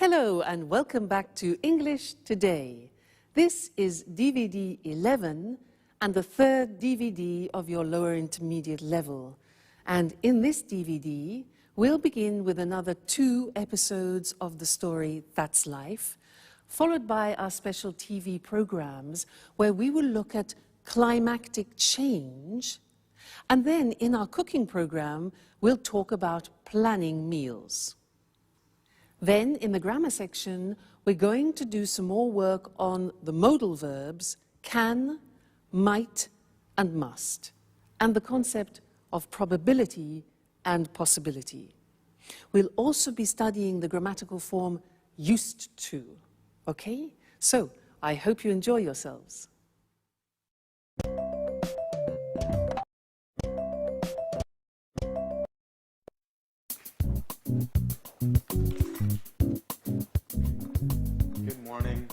Hello and welcome back to English Today. This is DVD 11 and the third DVD of your lower intermediate level. And in this DVD, we'll begin with another 2 episodes of the story That's Life, followed by our special TV programs where we will look at climactic change. And then in our cooking program, we'll talk about planning meals. Then, in the grammar section, we're going to do some more work on the modal verbs can, might, and must, and the concept of probability and possibility. We'll also be studying the grammatical form used to, okay? So, I hope you enjoy yourselves. Good morning.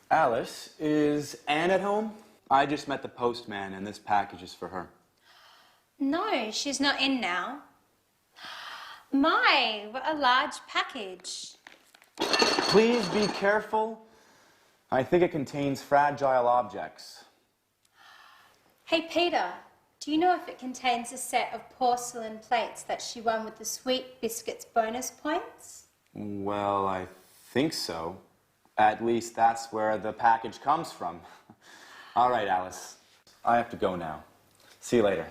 Alice, is Anne at home? I just met the postman and this package is for her. No, she's not in now. My, what a large package. Please be careful. I think it contains fragile objects. Hey, Peter, do you know if it contains a set of porcelain plates that she won with the Sweet Biscuits bonus points? Well, I think so. At least that's where the package comes from. All right, Alice. I have to go now. See you later.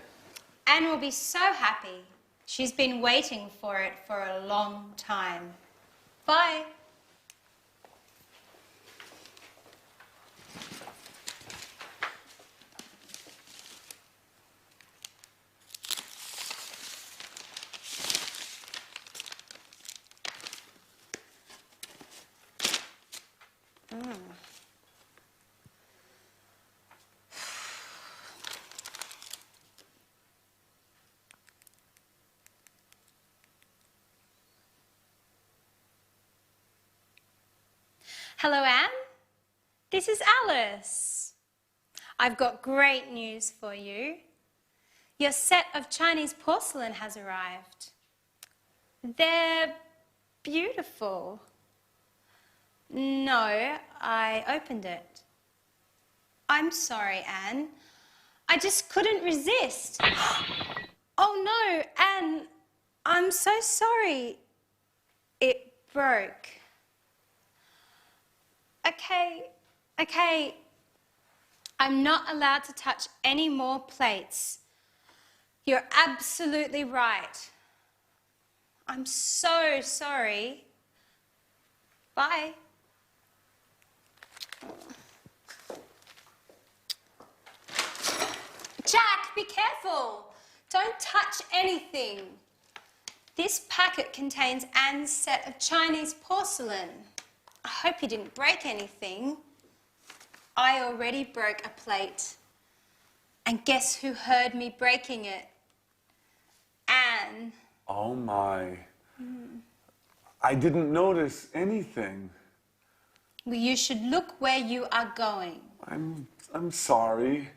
Anne will be so happy. She's been waiting for it for a long time. Bye. Hello, Anne. This is Alice. I've got great news for you. Your set of Chinese porcelain has arrived. They're beautiful. No, I opened it. I'm sorry, Anne. I just couldn't resist. Oh no, Anne, I'm so sorry. It broke. Okay. I'm not allowed to touch any more plates. You're absolutely right. I'm so sorry. Bye. Jack, be careful. Don't touch anything. This packet contains Anne's set of Chinese porcelain. I hope you didn't break anything. I already broke a plate. And guess who heard me breaking it? Anne. Oh my. I didn't notice anything. Well, you should look where you are going. I'm sorry.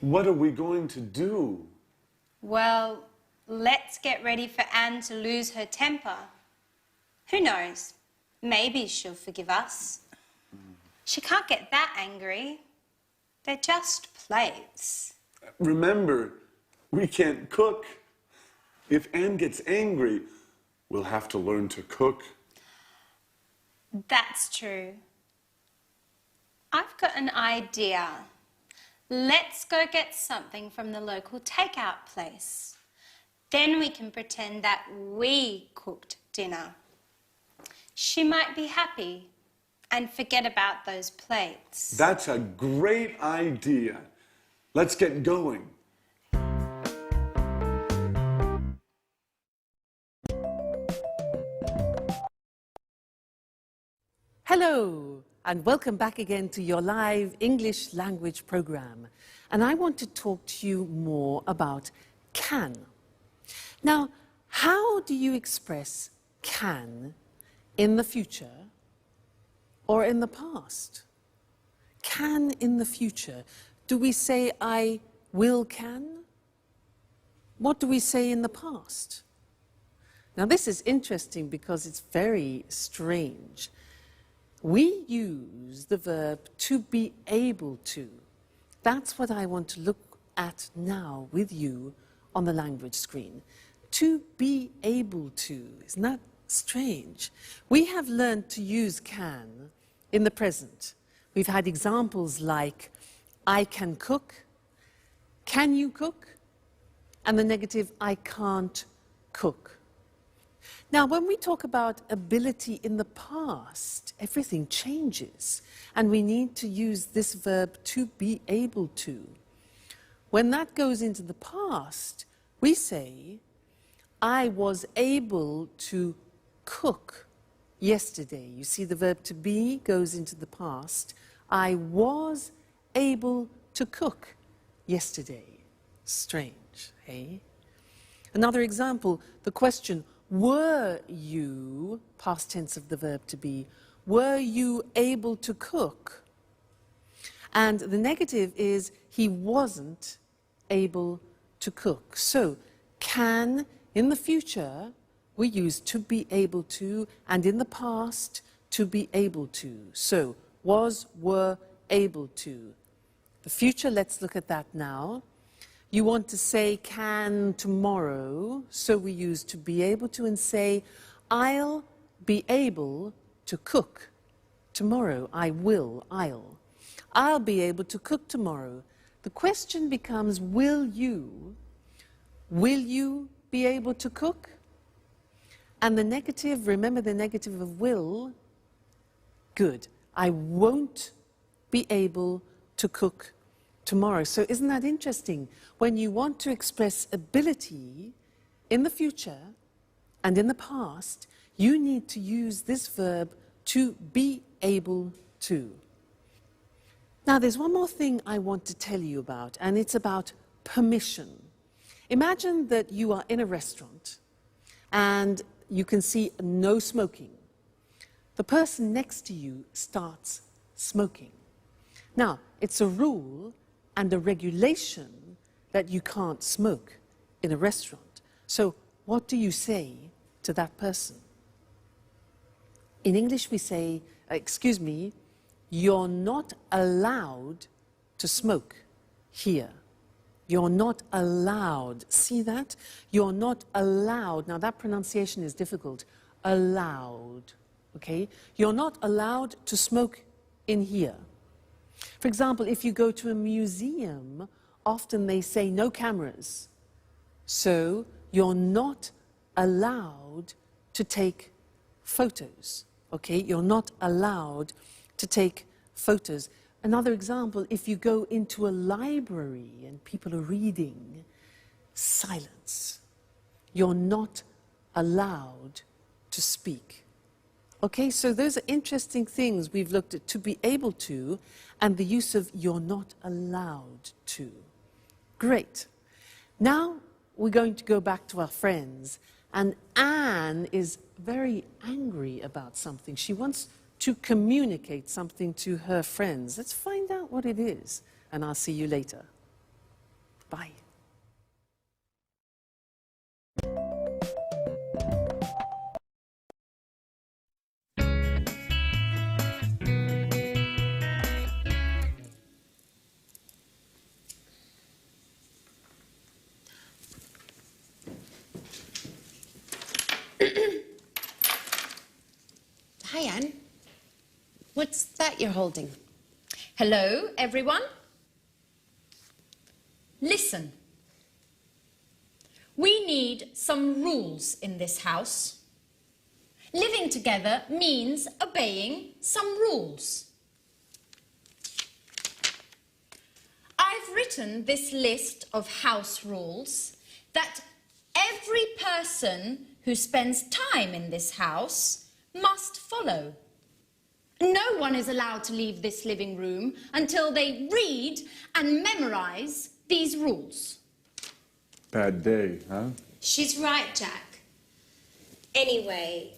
What are we going to do? Well, let's get ready for Anne to lose her temper. Who knows? Maybe she'll forgive us. She can't get that angry. They're just plates. Remember, we can't cook. If Anne gets angry, we'll have to learn to cook. That's true. I've got an idea. Let's go get something from the local takeout place. Then we can pretend that we cooked dinner. She might be happy and forget about those plates. That's a great idea. Let's get going. Hello, and welcome back again to your live English language program. And I want to talk to you more about can. Now, how do you express can in the future or in the past? Can in the future. Do we say I will can? What do we say in the past? Now this is interesting because it's very strange. We use the verb to be able to. That's what I want to look at now with you on the language screen. To be able to. Isn't that strange? We have learned to use can in the present. We've had examples like I can cook, can you cook, and the negative I can't cook. Now, when we talk about ability in the past, everything changes, and we need to use this verb to be able to. When that goes into the past, we say, I was able to cook yesterday. You see, the verb to be goes into the past. I was able to cook yesterday. Strange, eh? Another example, the question, were you, past tense of the verb to be, were you able to cook? And the negative is he wasn't able to cook. So, can, in the future, we use to be able to, and in the past, to be able to. So, was, were, able to. The future, let's look at that now. You want to say can tomorrow, so we use to be able to and say, I'll be able to cook tomorrow. I will, I'll. I'll be able to cook tomorrow. The question becomes, will you? Will you be able to cook? And the negative, remember the negative of will? Good. I won't be able to cook tomorrow. So isn't that interesting? When you want to express ability in the future and in the past, you need to use this verb to be able to. Now there's one more thing I want to tell you about, and it's about permission. Imagine that you are in a restaurant and you can see no smoking. The person next to you starts smoking. Now, it's a rule and a regulation that you can't smoke in a restaurant. So what do you say to that person? In English we say, excuse me, you're not allowed to smoke here. You're not allowed. See that? You're not allowed. Now that pronunciation is difficult. Allowed. Okay? You're not allowed to smoke in here. For example, if you go to a museum, often they say no cameras. So you're not allowed to take photos. Okay? You're not allowed to take photos. Another example, if you go into a library and people are reading, silence. You're not allowed to speak. Okay, so those are interesting things we've looked at, to be able to, and the use of you're not allowed to. Great. Now we're going to go back to our friends, and Anne is very angry about something. She wants to communicate something to her friends. Let's find out what it is, and I'll see you later. Bye. Hi, Anne. What's that you're holding? Hello, everyone. Listen. We need some rules in this house. Living together means obeying some rules. I've written this list of house rules that every person who spends time in this house must follow. No one is allowed to leave this living room until they read and memorize these rules. Bad day, huh? She's right, Jack. Anyway,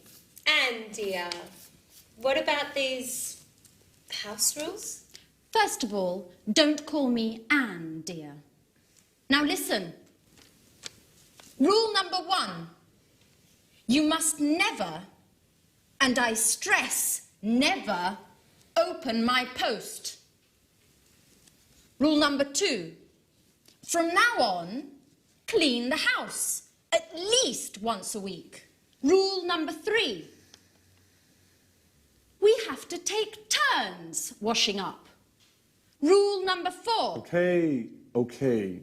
Anne, dear, what about these house rules? First of all, don't call me Anne, dear. Now listen. Rule number 1. You must never, and I stress never, open my post. Rule number 2. From now on, clean the house at least once a week. Rule number 3. We have to take turns washing up. Rule number 4. Okay.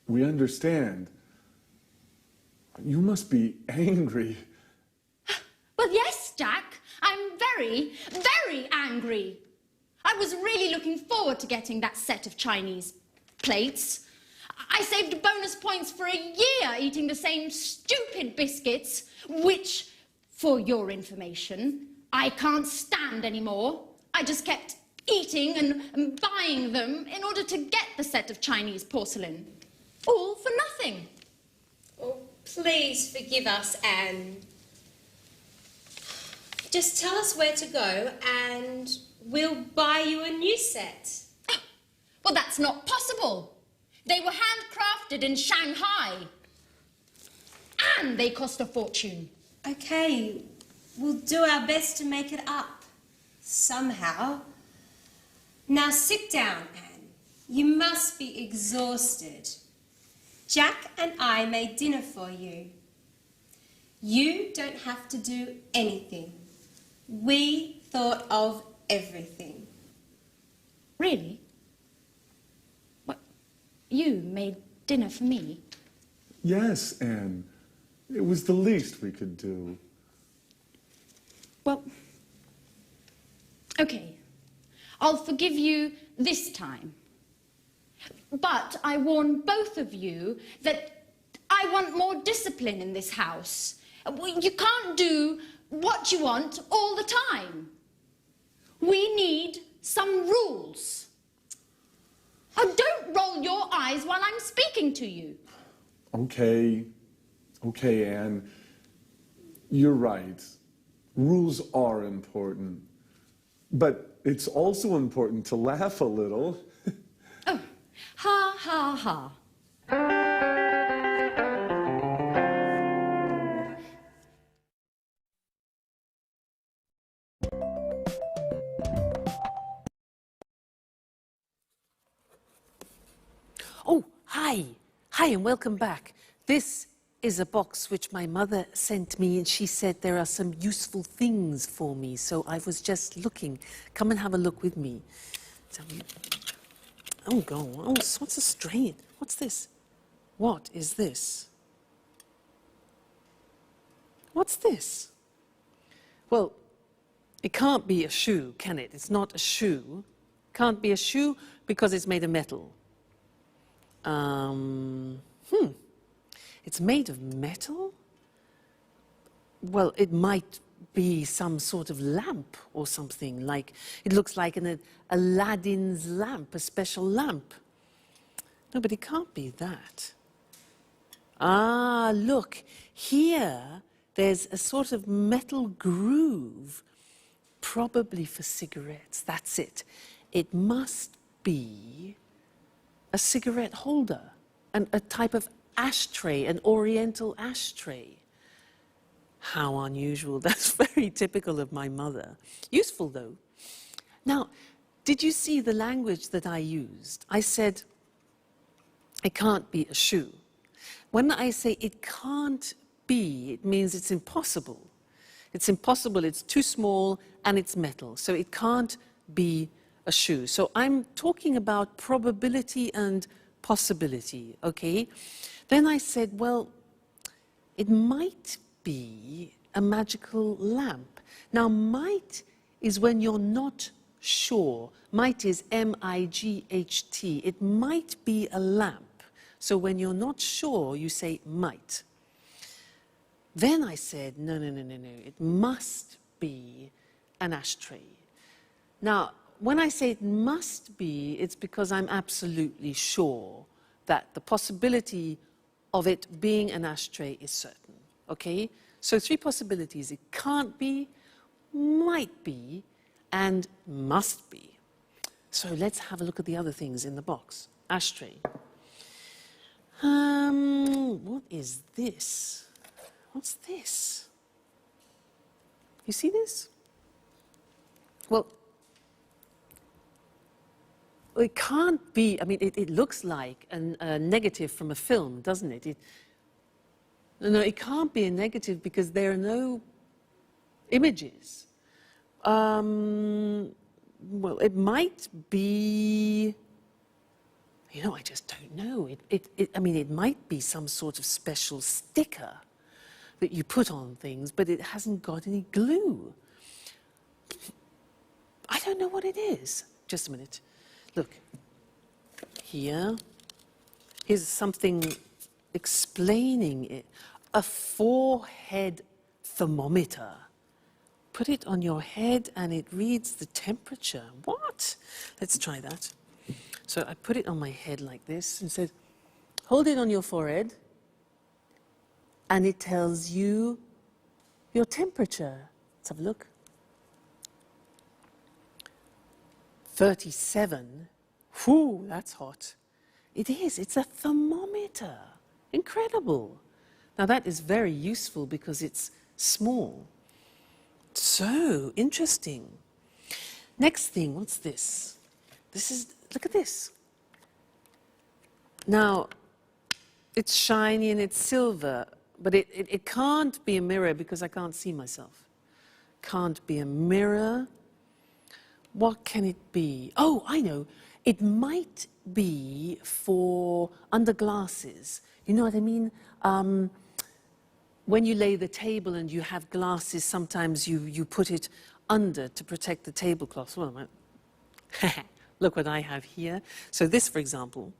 We understand. You must be angry. Well, yes, Jack. I'm very, very angry. I was really looking forward to getting that set of Chinese plates. I saved bonus points for a year eating the same stupid biscuits, which, for your information, I can't stand anymore. I just kept eating and buying them in order to get the set of Chinese porcelain. All for nothing. Oh, please forgive us, Anne. Just tell us where to go and we'll buy you a new set. Well, that's not possible. They were handcrafted in Shanghai. And they cost a fortune. Okay, we'll do our best to make it up. Somehow. Now sit down, Anne. You must be exhausted. Jack and I made dinner for you. You don't have to do anything. We thought of everything. Really? What? You made dinner for me? Yes, Anne. It was the least we could do. Well, okay. I'll forgive you this time. But I warn both of you that I want more discipline in this house. You can't do what you want all the time. We need some rules. Oh, don't roll your eyes while I'm speaking to you. Okay, Anne. You're right. Rules are important. But it's also important to laugh a little. Oh, ha, ha, ha. Oh, hi. Hi and welcome back. This is a box which my mother sent me and she said there are some useful things for me. So I was just looking. Come and have a look with me. Oh, go. Oh, what's a strain? What's this? What is this? What's this? Well, it can't be a shoe, can it? It's not a shoe. Can't be a shoe because it's made of metal. It's made of metal? Well, it might be some sort of lamp or something, like it looks like an Aladdin's lamp, a special lamp. No, but it can't be that. Ah, look, here there's a sort of metal groove, probably for cigarettes. That's it. It must be a cigarette holder, and a type of ashtray, an oriental ashtray. How unusual. That's very typical of my mother. Useful, though. Now, did you see the language that I used? I said, it can't be a shoe. When I say it can't be, it means it's impossible. It's impossible, it's too small, and it's metal. So it can't be a shoe. So I'm talking about probability and possibility, okay? Then I said, well, it might be a magical lamp. Now, might is when you're not sure. Might is M-I-G-H-T. It might be a lamp. So when you're not sure, you say might. Then I said, no. It must be an ashtray. Now, when I say it must be, it's because I'm absolutely sure that the possibility of it being an ashtray is certain, okay? So 3 possibilities. It can't be, might be, and must be. So let's have a look at the other things in the box. Ashtray. What is this? What's this? You see this? Well, it can't be, I mean, it looks like a negative from a film, doesn't it? No, it can't be a negative because there are no images. Well, it might be, you know, I just don't know. I mean, it might be some sort of special sticker that you put on things, but it hasn't got any glue. I don't know what it is. Just a minute. Look, here's something explaining it. A forehead thermometer. Put it on your head and it reads the temperature. What? Let's try that. So I put it on my head like this and said, hold it on your forehead, and it tells you your temperature. Let's have a look. 37. Whew, that's hot. It is. It's a thermometer. Incredible. Now that is very useful because it's small. So interesting. Next thing, what's this? Look at this. Now, it's shiny and it's silver, but it can't be a mirror because I can't see myself. Can't be a mirror. What can it be? Oh, I know. It might be for under glasses. You know what I mean? When you lay the table and you have glasses, sometimes you put it under to protect the tablecloth. Well, look what I have here. So this, for example.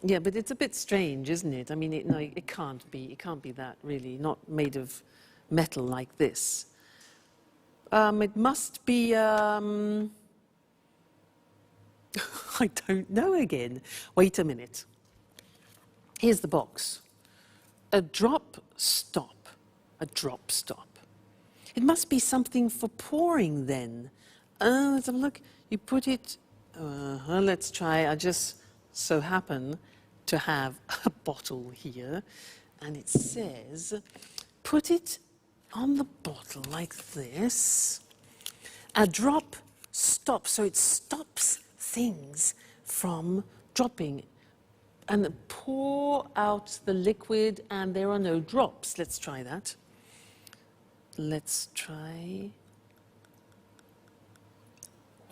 Yeah, but it's a bit strange, isn't it? I mean, no, it can't be. It can't be that, really. Not made of metal like this. It must be, I don't know again. Wait a minute. Here's the box. A drop stop. A drop stop. It must be something for pouring then. Let's have a look. You put it, let's try. I just so happen to have a bottle here, and it says, put it on the bottle like this. A drop stop, so it stops things from dropping. And pour out the liquid, and there are no drops. Let's try that. Let's try.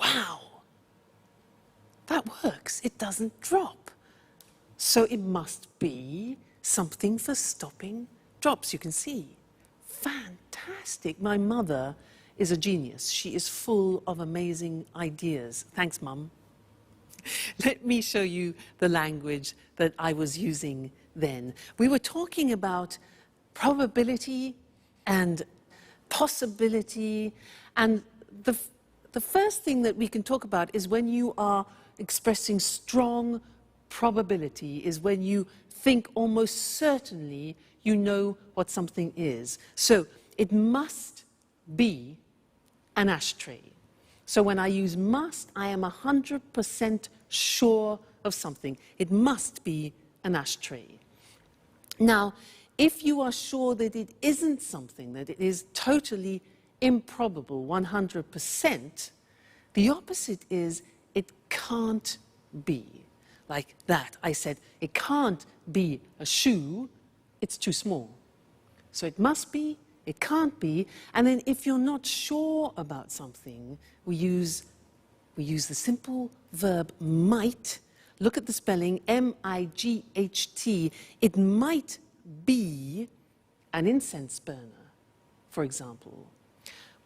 Wow! That works. It doesn't drop. So it must be something for stopping drops. You can see. Fantastic. My mother is a genius. She is full of amazing ideas. Thanks, Mum. Let me show you the language that I was using then. We were talking about probability and possibility, and the first thing that we can talk about is when you are expressing strong probability, is when you think almost certainly you know what something is. So it must be an ashtray. So when I use must, I am 100% sure of something. It must be an ashtray. Now, if you are sure that it isn't something, that it is totally improbable, 100%, the opposite is it can't be. Like that. I said, it can't be a shoe, it's too small. So it must be, it can't be, and then if you're not sure about something, we use the simple verb might. Look at the spelling, M-I-G-H-T. It might be an incense burner, for example.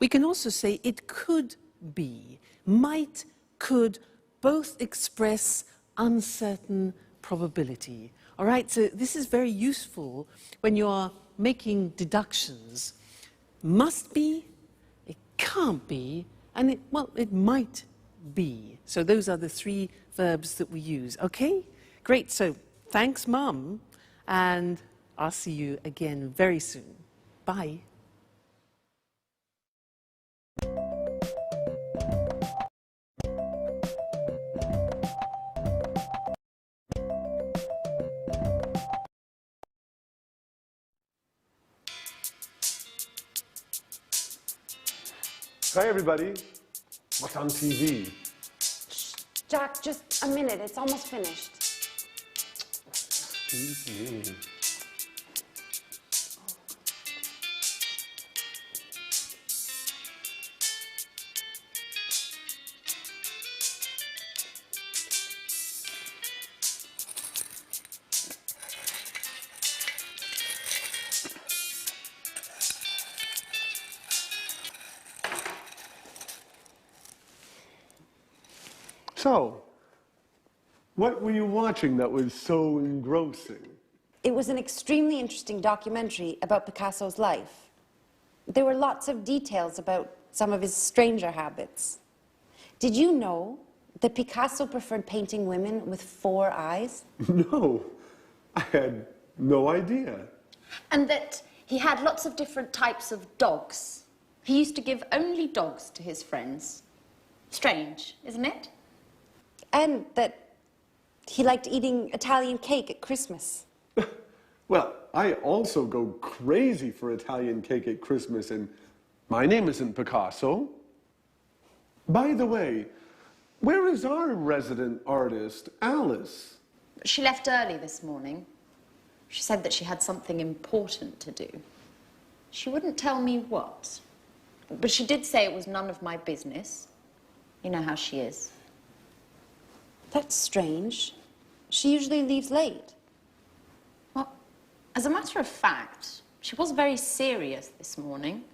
We can also say it could be. Might, could, both express uncertain probability. All right, so this is very useful when you are making deductions. Must be, it can't be, and it might be. So those are the three verbs that we use. Okay, great. So thanks, Mum, and I'll see you again very soon. Bye. Hi, everybody. What's on TV? Jack, just a minute. It's almost finished. Excuse me. So, what were you watching that was so engrossing? It was an extremely interesting documentary about Picasso's life. There were lots of details about some of his stranger habits. Did you know that Picasso preferred painting women with 4 eyes? No, I had no idea. And that he had lots of different types of dogs. He used to give only dogs to his friends. Strange, isn't it? And that he liked eating Italian cake at Christmas. Well, I also go crazy for Italian cake at Christmas, and my name isn't Picasso. By the way, where is our resident artist, Alice? She left early this morning. She said that she had something important to do. She wouldn't tell me what, but she did say it was none of my business. You know how she is. That's strange. She usually leaves late. Well, as a matter of fact, she was very serious this morning.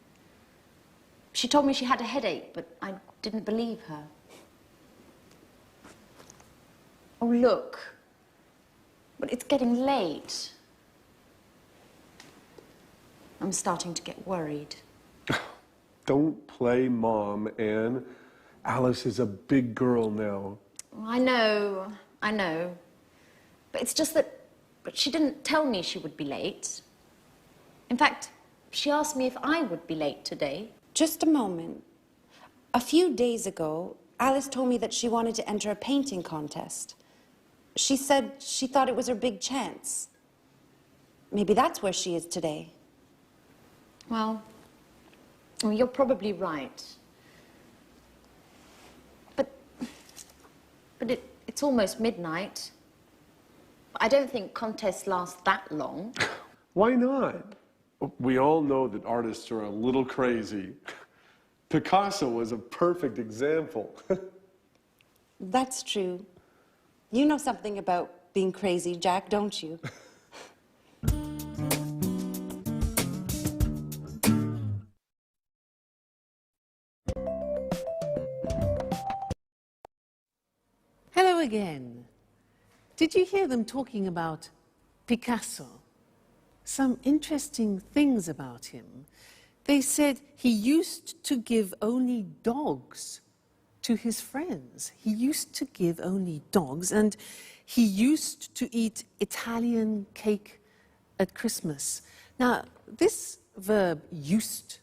She told me she had a headache, but I didn't believe her. Oh, look. But it's getting late. I'm starting to get worried. Don't play mom, Anne. Alice is a big girl now. I know. But it's just that she didn't tell me she would be late. In fact, she asked me if I would be late today. Just a moment. A few days ago, Alice told me that she wanted to enter a painting contest. She said she thought it was her big chance. Maybe that's where she is today. Well, you're probably right. But it's almost midnight. I don't think contests last that long. Why not? We all know that artists are a little crazy. Picasso was a perfect example. That's true. You know something about being crazy, Jack, don't you? Hello again. Did you hear them talking about Picasso? Some interesting things about him. They said he used to give only dogs to his friends. He used to give only dogs, and he used to eat Italian cake at Christmas. Now, this verb used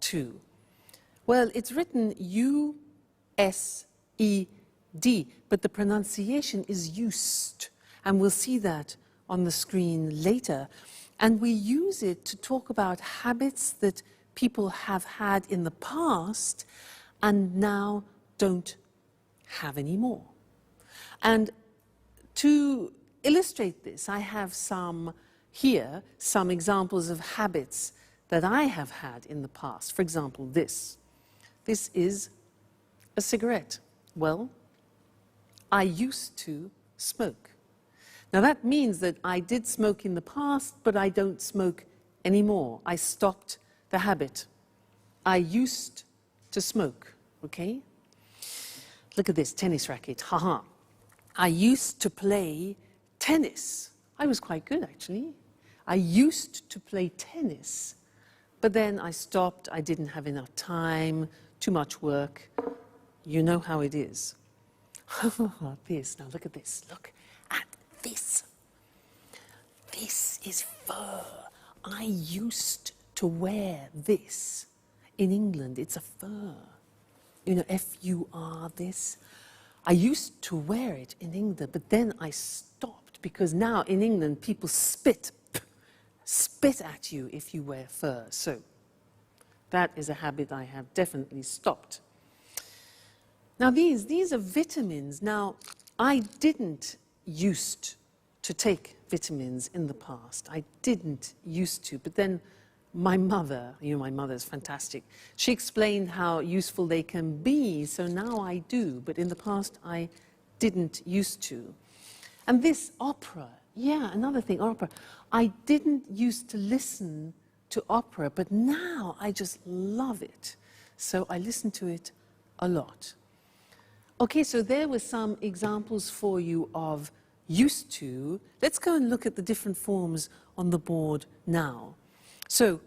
to, well, it's written U-S-E-D, but the pronunciation is used, and we'll see that on the screen later. And we use it to talk about habits that people have had in the past and now don't have anymore. And to illustrate this, I have some examples of habits that I have had in the past. For example, this. This is a cigarette. Well, I used to smoke. Now that means that I did smoke in the past, but I don't smoke anymore. I stopped the habit. I used to smoke, okay? Look at this tennis racket, haha. I used to play tennis. I was quite good, actually. I used to play tennis, but then I stopped. I didn't have enough time, too much work. You know how it is. This, now look at this, look at this. This is fur. I used to wear this. In England, it's a fur. You know, F-U-R, this. I used to wear it in England, but then I stopped because now in England people spit at you if you wear fur. So That is a habit I have definitely stopped. Now these are vitamins. Now, I didn't used to take vitamins in the past. I didn't used to, but then my mother, my mother is fantastic. She explained how useful they can be, so now I do, but in the past I didn't used to. And this opera, yeah, another thing, opera. I didn't used to listen to opera, but now I just love it. So I listen to it a lot. Okay, so there were some examples for you of used to. Let's go and look at the different forms on the board now. So,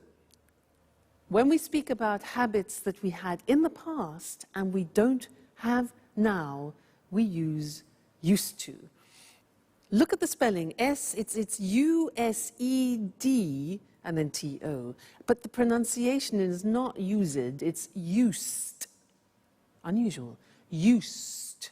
when we speak about habits that we had in the past and we don't have now, we use used to. Look at the spelling. It's U-S-E-D and then T-O. But the pronunciation is not used, it's used. Unusual. Used.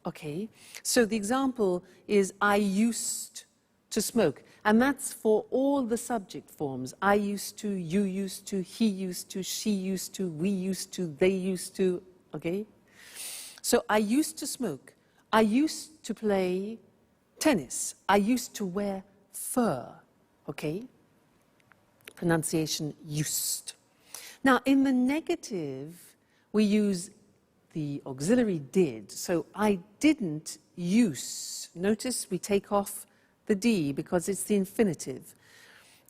Okay? So the example is I used to smoke. And that's for all the subject forms. I used to, you used to, he used to, she used to, we used to, they used to. Okay? So I used to smoke. I used to play tennis. I used to wear fur. Okay? Pronunciation used. Now, in the negative, we use the auxiliary did. So I didn't use. Notice we take off the D because it's the infinitive.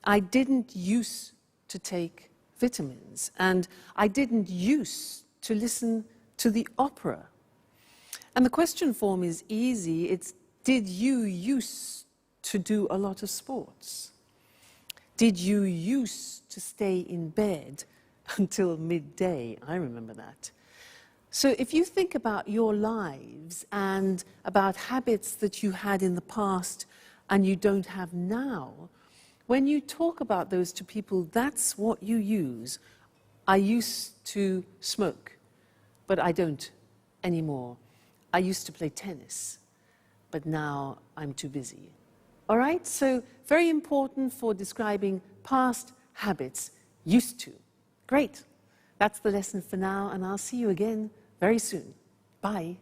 I didn't use to take vitamins, and I didn't use to listen to the opera. And the question form is easy. It's did you use to do a lot of sports? Did you use to stay in bed until midday? I remember that. So if you think about your lives and about habits that you had in the past and you don't have now, when you talk about those to people, that's what you use. I used to smoke, but I don't anymore. I used to play tennis, but now I'm too busy. All right, so very important for describing past habits, used to. Great. That's the lesson for now, and I'll see you again very soon. Bye.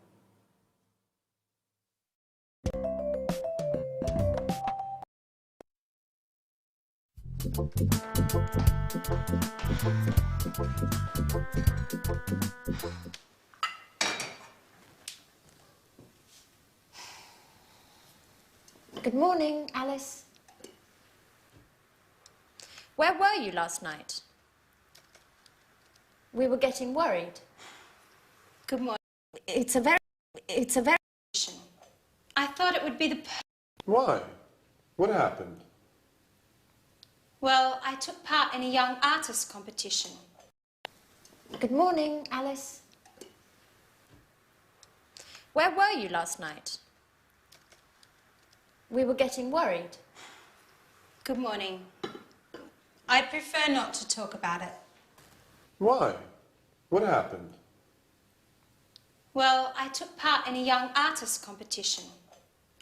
Good morning, Alice. Where were you last night? We were getting worried. Good morning. It's a very... I thought it would be the... Why? What happened? Well, I took part in a young artist competition. Good morning, Alice. Where were you last night? We were getting worried. Good morning. I prefer not to talk about it. Why? What happened? Well, I took part in a young artist competition.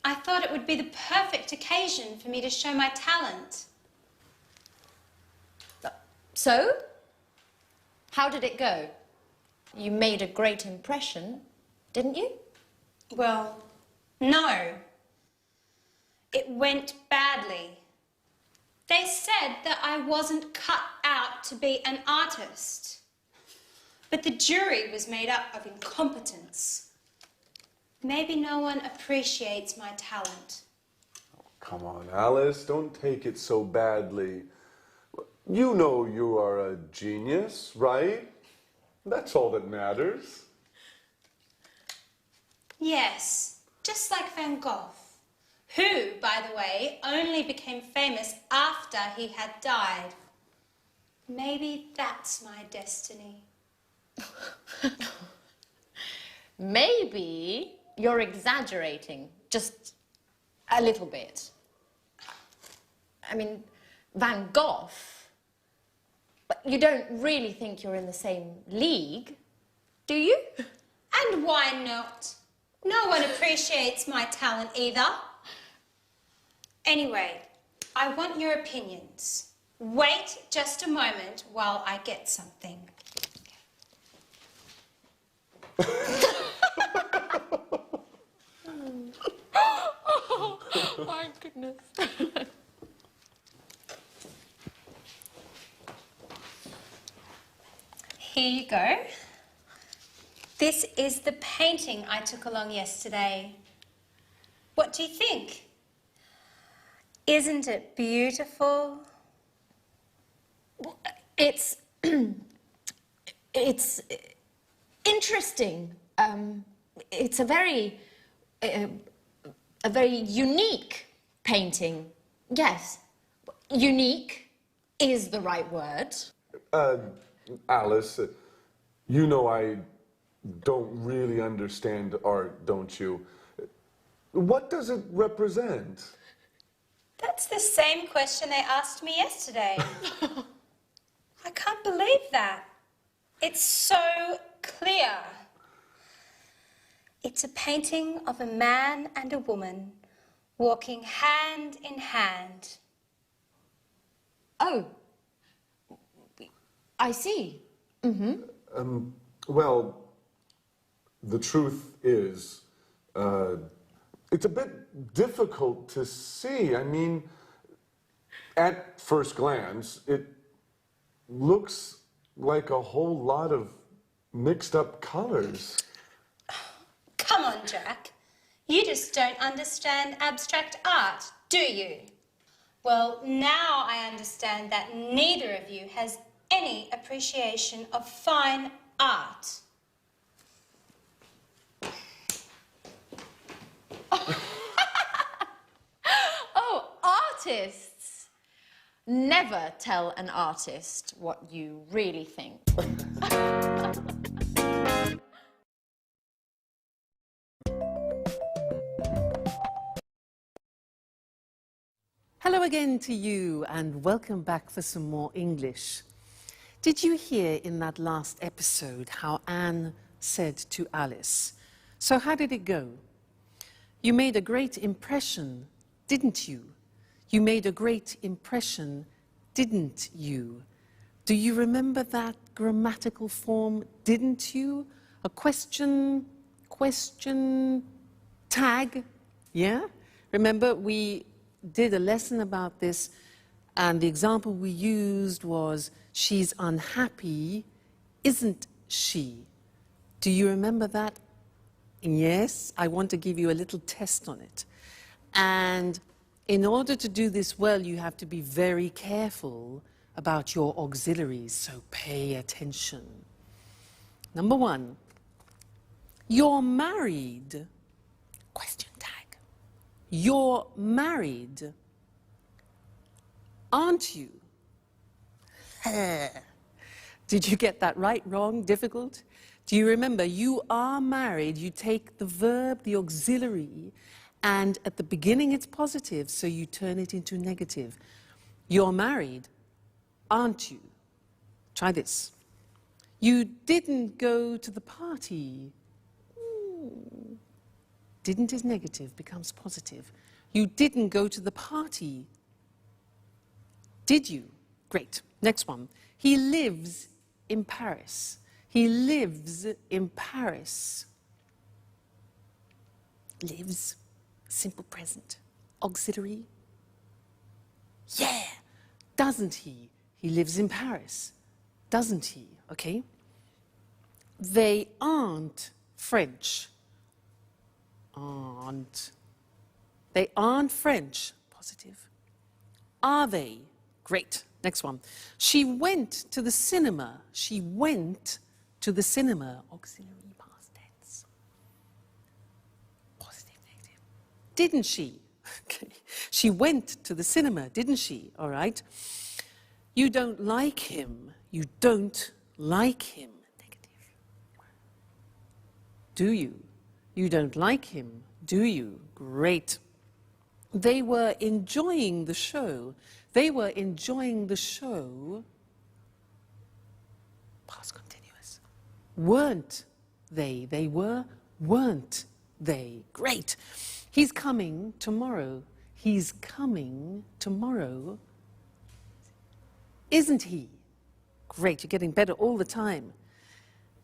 I thought it would be the perfect occasion for me to show my talent. So? How did it go? You made a great impression, didn't you? Well, no. It went badly. They said that I wasn't cut out to be an artist. But the jury was made up of incompetence. Maybe no one appreciates my talent. Oh, come on, Alice, don't take it so badly. You know you are a genius, right? That's all that matters. Yes, just like Van Gogh, who, by the way, only became famous after he had died. Maybe that's my destiny. Maybe you're exaggerating, just a little bit. I mean, Van Gogh, but you don't really think you're in the same league, do you? And why not? No one appreciates my talent either. Anyway, I want your opinions. Wait just a moment while I get something. Oh, my goodness. Here you go. This is the painting I took along yesterday. What do you think? Isn't it beautiful? It's... it's interesting. It's a very unique painting. Yes, unique is the right word. Alice, you know I don't really understand art, don't you? What does it represent? That's the same question they asked me yesterday. I can't believe that. It's so clear. It's a painting of a man and a woman walking hand in hand. Oh, I see. Well, the truth is, it's a bit difficult to see. I mean, at first glance, it looks like a whole lot of mixed up colors. Come on, Jack. You just don't understand abstract art, do you? Well, now I understand that neither of you has any appreciation of fine art. Oh, artists! Never tell an artist what you really think. Hello again to you and welcome back for some more English. Did you hear in that last episode how Anne said to Alice, "So how did it go? You made a great impression, didn't you? You made a great impression, didn't you?" Do you remember that grammatical form, didn't you? A question tag, yeah? Remember we did a lesson about this and the example we used was, she's unhappy, isn't she? Do you remember that? Yes, I want to give you a little test on it. And in order to do this well, you have to be very careful about your auxiliaries, so pay attention. Number one, you're married, question tag. You're married, aren't you? Did you get that right, wrong, difficult? Do you remember, you are married, you take the verb, the auxiliary, and at the beginning it's positive, so you turn it into negative. You're married, aren't you? Try this. You didn't go to the party. Didn't is negative, becomes positive. You didn't go to the party. Did you? Great. Next one. He lives in Paris. He lives in Paris. Lives, simple present. Auxiliary. Yeah. Doesn't he? He lives in Paris. Doesn't he? Okay. They aren't French. Aren't. They aren't French. Positive. Are they? Great. Next one. She went to the cinema. She went to the cinema. Auxiliary past tense. Positive, negative. Didn't she? Okay. She went to the cinema, didn't she? All right. You don't like him. You don't like him. Negative. Do you? You don't like him, do you? Great. They were enjoying the show. They were enjoying the show. Past continuous. Weren't they? They were, weren't they? Great. He's coming tomorrow. He's coming tomorrow. Isn't he? Great, you're getting better all the time.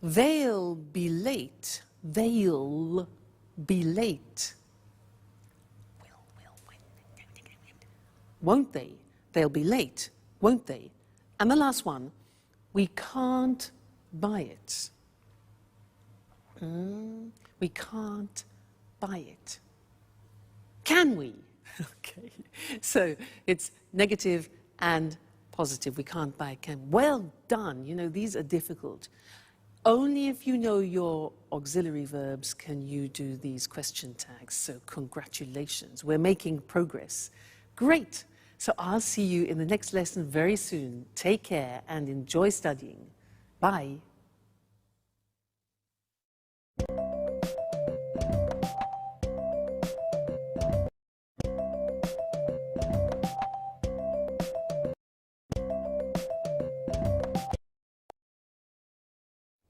They'll be late. They'll be late. Won't they? They'll be late, won't they? And the last one, we can't buy it. We can't buy it. Can we? Okay, so it's negative and positive. We can't buy it. Can. Well done. You know, these are difficult. Only if you know your auxiliary verbs can you do these question tags. So congratulations. We're making progress. Great. So I'll see you in the next lesson very soon. Take care and enjoy studying. Bye.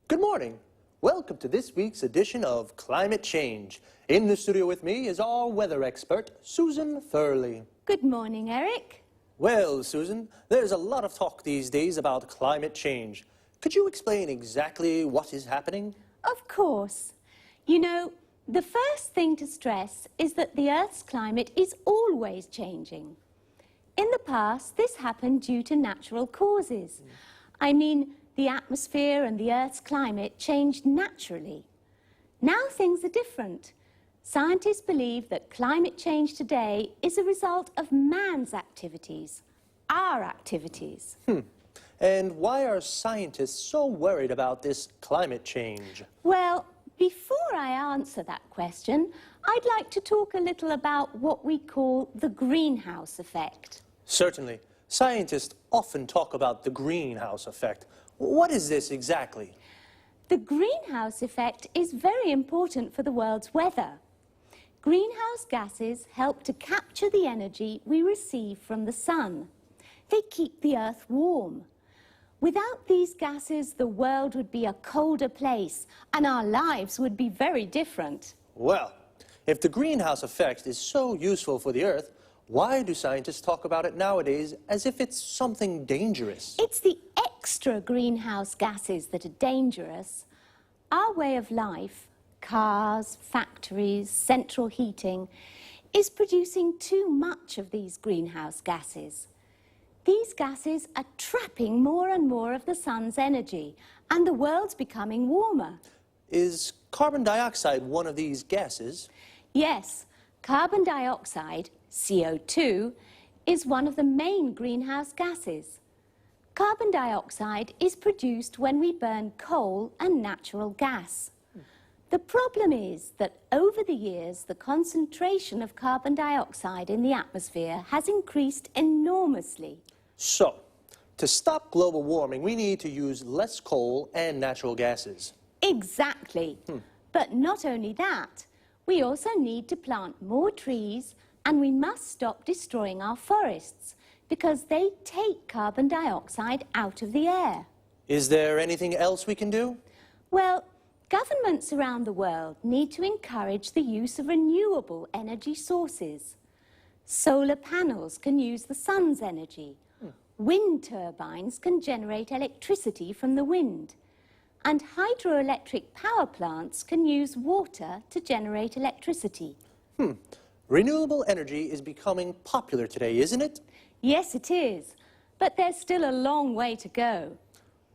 Good morning. Welcome to this week's edition of Climate Change. In the studio with me is our weather expert, Susan Thurley. Good morning, Eric. Well, Susan, there's a lot of talk these days about climate change. Could you explain exactly what is happening? Of course. You know, the first thing to stress is that the Earth's climate is always changing. In the past, this happened due to natural causes. I mean, the atmosphere and the Earth's climate changed naturally. Now things are different. Scientists believe that climate change today is a result of man's activities, our activities. And why are scientists so worried about this climate change? Well, before I answer that question, I'd like to talk a little about what we call the greenhouse effect. Certainly. Scientists often talk about the greenhouse effect. What is this exactly? The greenhouse effect is very important for the world's weather. Greenhouse gases help to capture the energy we receive from the sun. They keep the Earth warm. Without these gases, the world would be a colder place and our lives would be very different. Well, if the greenhouse effect is so useful for the Earth, why do scientists talk about it nowadays as if it's something dangerous? It's the extra greenhouse gases that are dangerous. Our way of life, cars, factories, central heating, is producing too much of these greenhouse gases. These gases are trapping more and more of the sun's energy, and the world's becoming warmer. Is carbon dioxide one of these gases? Yes, carbon dioxide, CO2, is one of the main greenhouse gases. Carbon dioxide is produced when we burn coal and natural gas. The problem is that over the years, the concentration of carbon dioxide in the atmosphere has increased enormously. So, to stop global warming, we need to use less coal and natural gases. Exactly. But not only that, we also need to plant more trees and we must stop destroying our forests because they take carbon dioxide out of the air. Is there anything else we can do? Well, governments around the world need to encourage the use of renewable energy sources. Solar panels can use the sun's energy. Wind turbines can generate electricity from the wind. And hydroelectric power plants can use water to generate electricity. Renewable energy is becoming popular today, isn't it? Yes, it is. But there's still a long way to go.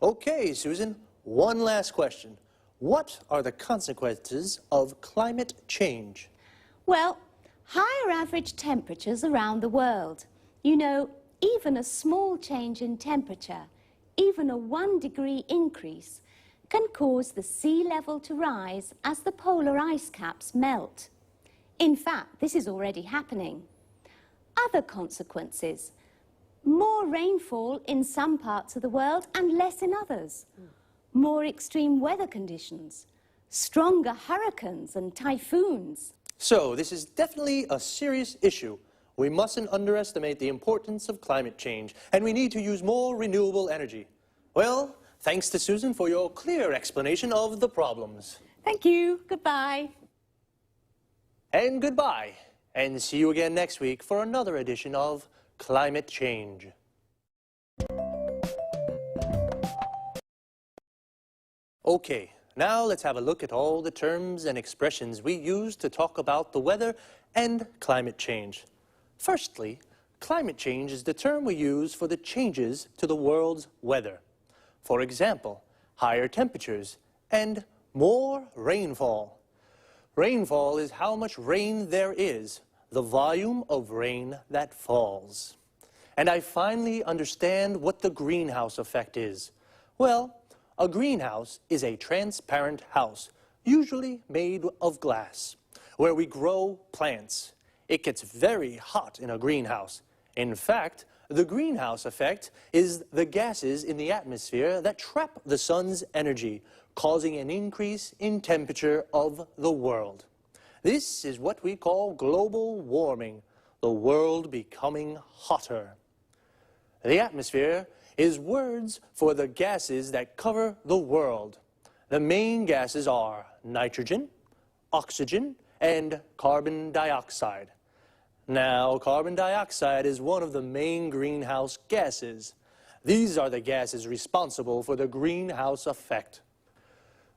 Okay, Susan, one last question. What are the consequences of climate change? Well, higher average temperatures around the world. You know, even a small change in temperature, even a 1-degree increase, can cause the sea level to rise as the polar ice caps melt. In fact, this is already happening. Other consequences: more rainfall in some parts of the world and less in others. More extreme weather conditions, stronger hurricanes and typhoons. So, this is definitely a serious issue. We mustn't underestimate the importance of climate change, and we need to use more renewable energy. Well, thanks to Susan for your clear explanation of the problems. Thank you. Goodbye. And goodbye, and see you again next week for another edition of Climate Change. Okay, now let's have a look at all the terms and expressions we use to talk about the weather and climate change. Firstly, climate change is the term we use for the changes to the world's weather. For example, higher temperatures and more rainfall. Rainfall is how much rain there is, the volume of rain that falls. And I finally understand what the greenhouse effect is. Well, a greenhouse is a transparent house, usually made of glass, where we grow plants. It gets very hot in a greenhouse. In fact, the greenhouse effect is the gases in the atmosphere that trap the sun's energy, causing an increase in temperature of the world. This is what we call global warming, the world becoming hotter. The atmosphere is words for the gases that cover the world. The main gases are nitrogen, oxygen, and carbon dioxide. Now, carbon dioxide is one of the main greenhouse gases. These are the gases responsible for the greenhouse effect.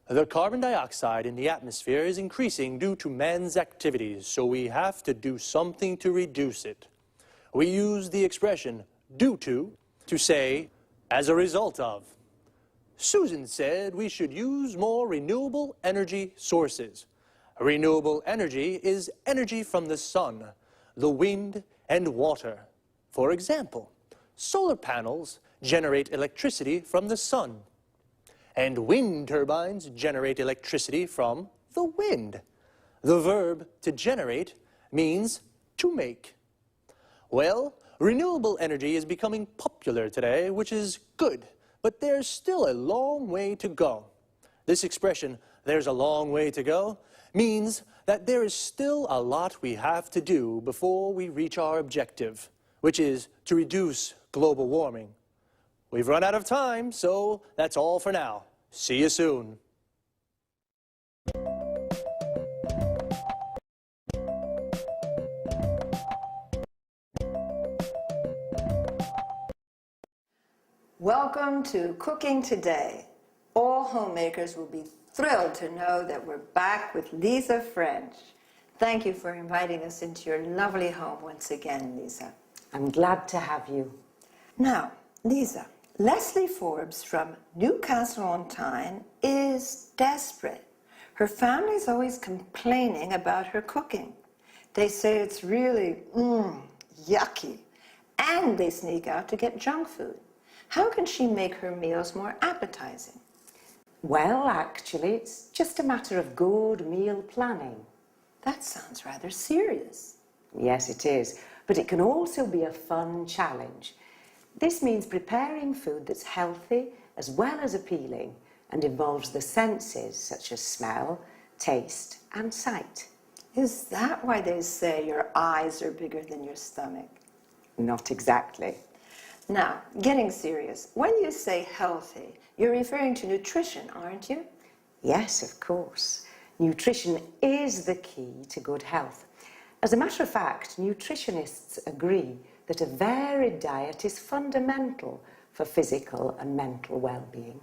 The carbon dioxide in the atmosphere is increasing due to man's activities, so we have to do something to reduce it. We use the expression due to say, as a result of. Susan said we should use more renewable energy sources. Renewable energy is energy from the sun, the wind, and water. For example, solar panels generate electricity from the sun, and wind turbines generate electricity from the wind. The verb to generate means to make. Well, renewable energy is becoming popular today, which is good, but there's still a long way to go. This expression, "there's a long way to go," means that there is still a lot we have to do before we reach our objective, which is to reduce global warming. We've run out of time, so that's all for now. See you soon. Welcome to Cooking Today. All homemakers will be thrilled to know that we're back with Lisa French. Thank you for inviting us into your lovely home once again, Lisa. I'm glad to have you. Now, Lisa, Leslie Forbes from Newcastle-on-Tyne is desperate. Her family's always complaining about her cooking. They say it's really, yucky, and they sneak out to get junk food. How can she make her meals more appetizing? Well, actually, it's just a matter of good meal planning. That sounds rather serious. Yes, it is, but it can also be a fun challenge. This means preparing food that's healthy as well as appealing and involves the senses such as smell, taste, and sight. Is that why they say your eyes are bigger than your stomach? Not exactly. Now, getting serious, when you say healthy, you're referring to nutrition, aren't you? Yes, of course. Nutrition is the key to good health. As a matter of fact, nutritionists agree that a varied diet is fundamental for physical and mental well-being.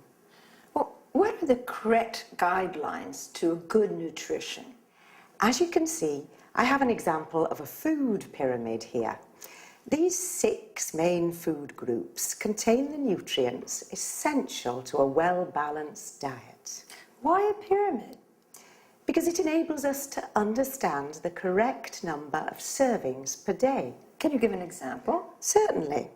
Well, what are the correct guidelines to good nutrition? As you can see, I have an example of a food pyramid here. These 6 main food groups contain the nutrients essential to a well-balanced diet. Why a pyramid? Because it enables us to understand the correct number of servings per day. Can you give an example? Certainly.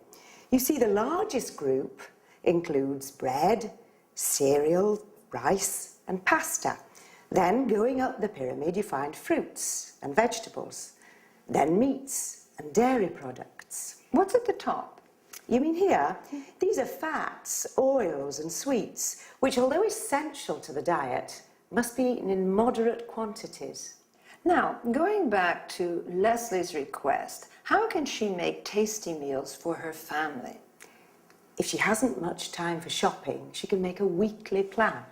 You see, the largest group includes bread, cereal, rice, and pasta. Then, going up the pyramid, you find fruits and vegetables, then meats and dairy products. What's at the top? You mean here? These are fats, oils, and sweets, which, although essential to the diet, must be eaten in moderate quantities. Now, going back to Leslie's request, how can she make tasty meals for her family? If she hasn't much time for shopping, she can make a weekly plan.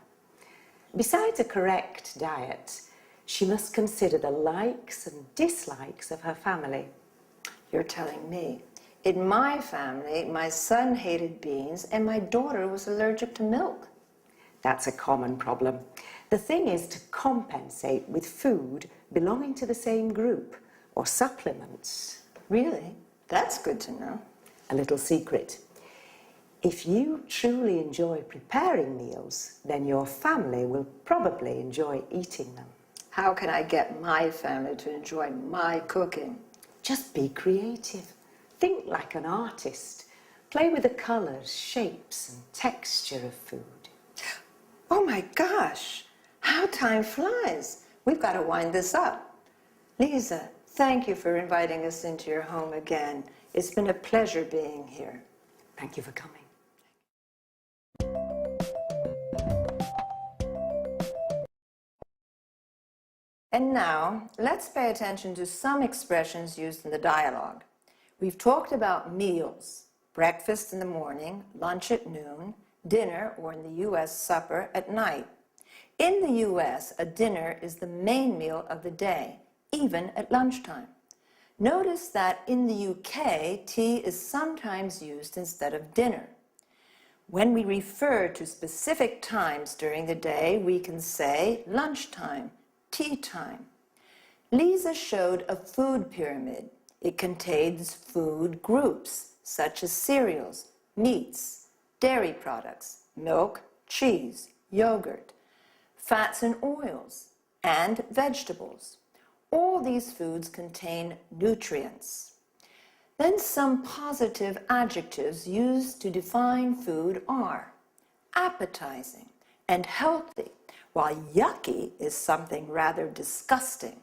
Besides a correct diet, she must consider the likes and dislikes of her family. You're telling me. In my family, my son hated beans and my daughter was allergic to milk. That's a common problem. The thing is to compensate with food belonging to the same group or supplements. Really? That's good to know. A little secret. If you truly enjoy preparing meals, then your family will probably enjoy eating them. How can I get my family to enjoy my cooking? Just be creative. Think like an artist. Play with the colors, shapes, and texture of food. Oh my gosh, how time flies. We've got to wind this up. Lisa, thank you for inviting us into your home again. It's been a pleasure being here. Thank you for coming. And now, let's pay attention to some expressions used in the dialogue. We've talked about meals, breakfast in the morning, lunch at noon, dinner, or in the U.S., supper at night. In the U.S., a dinner is the main meal of the day, even at lunchtime. Notice that in the UK, tea is sometimes used instead of dinner. When we refer to specific times during the day, we can say lunchtime, tea time. Lisa showed a food pyramid. It contains food groups, such as cereals, meats, dairy products, milk, cheese, yogurt, fats and oils, and vegetables. All these foods contain nutrients. Then some positive adjectives used to define food are appetizing and healthy, while yucky is something rather disgusting.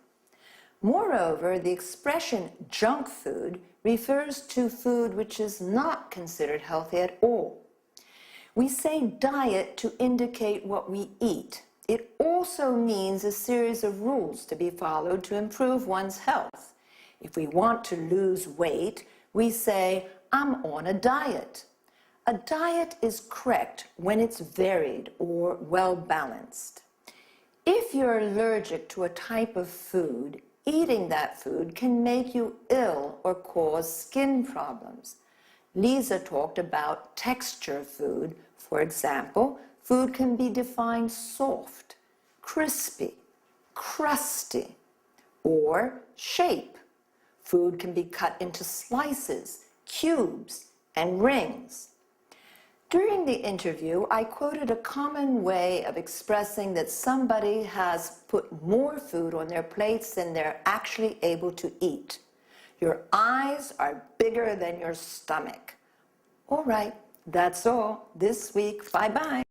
Moreover, the expression junk food refers to food which is not considered healthy at all. We say diet to indicate what we eat. It also means a series of rules to be followed to improve one's health. If we want to lose weight, we say, I'm on a diet. A diet is correct when it's varied or well-balanced. If you're allergic to a type of food, eating that food can make you ill or cause skin problems. Lisa talked about texture of food. For example, food can be defined soft, crispy, crusty, or shape. Food can be cut into slices, cubes, and rings. During the interview, I quoted a common way of expressing that somebody has put more food on their plates than they're actually able to eat. Your eyes are bigger than your stomach. All right, that's all this week. Bye-bye.